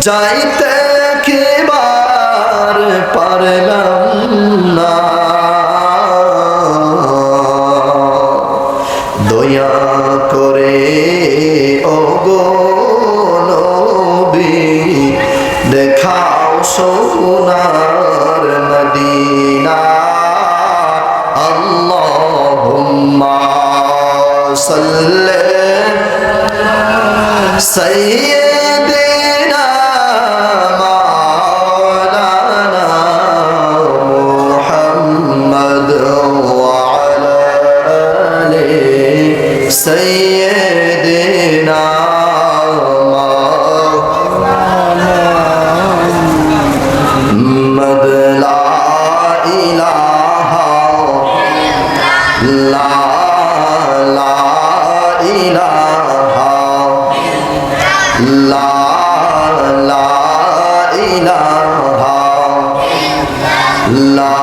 যাইতে কিবার পারলাম না, দয়া করে ওগো নবী দেখাও সোনার মদিনা। আল্লাহুম্মা সাল্লি সাইয়্যিদিনা মাওলানা মুহাম্মদ ওয়া আলা আলি সাইয়্যিদিনা মুহাম্মদ। লা ইলাহা লা ইলাহা লা ইলাহা লা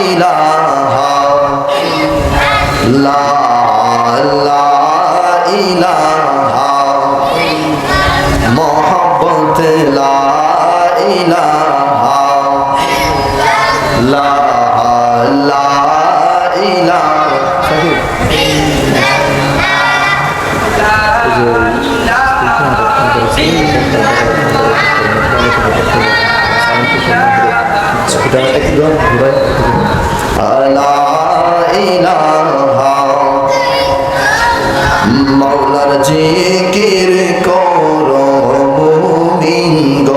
ইলাহা লা ইলাহা মোহাম্মদ। লা ইলাহা লা ইলাহা মাওলার জিকির করো মুমিনগণ,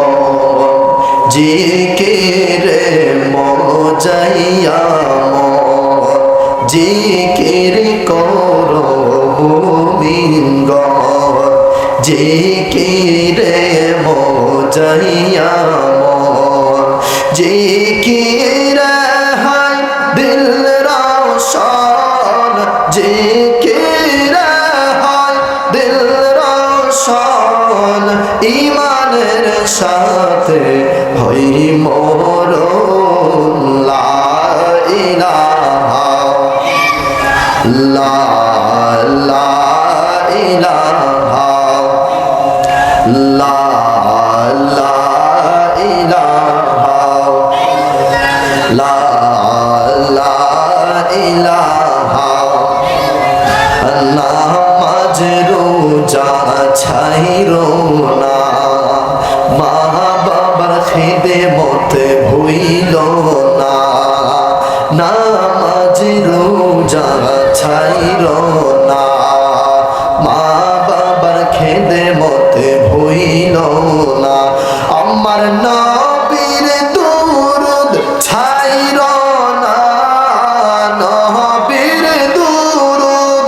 জিকিরে মজাইয়া জিকির করো মুমিনগণ, জিকিরে মজাইয়া জিকিরে হায় দিল রওশন, জিকিরে হায় দিল রওশন, ঈমানের সাথে হই মরণ। লা ইলাহা লা ইলাহা লা ইলাহা লা ইলাহা। নামাজ রোজা ছাইরো না, মা বাবার খিদমতে ভুইলো না, নামাজ রোজা ছাইরো না, মা বাবার খিদমতে ভুইলো না। আমার নবীর দুরূদ ছাইরো না, নবীর দুরূদ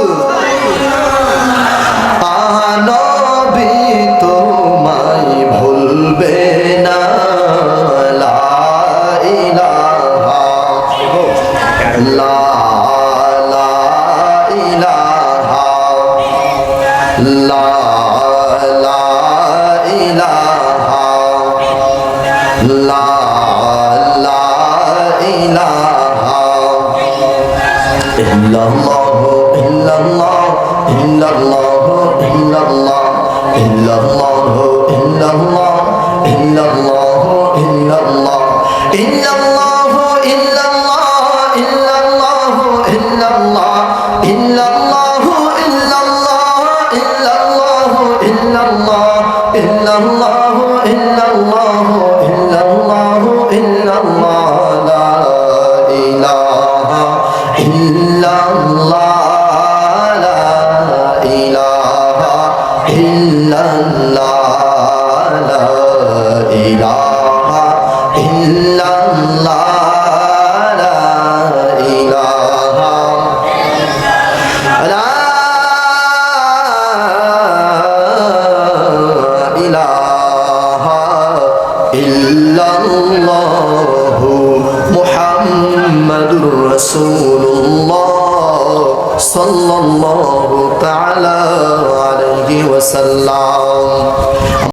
নবী তোমায় ভুলবে না। লা ইলাহা লা ইলাহা লা ইলাহা লা ইলাহা ইল্লাল্লাহু ইল্লাল্লাহ ইল্লাল্লাহু ইল্লাল্লাহ ইল্লাল্লাহু ইল্লাল্লাহ ইল্লাল্লাহু ইল্লাল্লাহ ইল্লাল্লাহু ইল্লাল্লাহ ইল্লাল্লাহু ইল্লাল্লাহ ইল্লাল্লাহু ইল্লাল্লাহ ইল্লাল্লাহু ইল্লাল্লাহ ইল্লাল্লাহু ইল্লাল্লাহু ইল্লাল্লাহু ইল্লাল্লাহ। লা ইলাহা ইল্লাল্লাহ লা ইলাহা ইল্লাল্লাহ লা ইলাহা ইল্লাল্লাহ লা ইলাহা লা ইলাহা ইল্লাল্লাহু মুহাম্মাদুর রাসূলুল্লাহ সাল্লাল্লাহু তাআলা আলাইহি ওয়াসাল্লাম।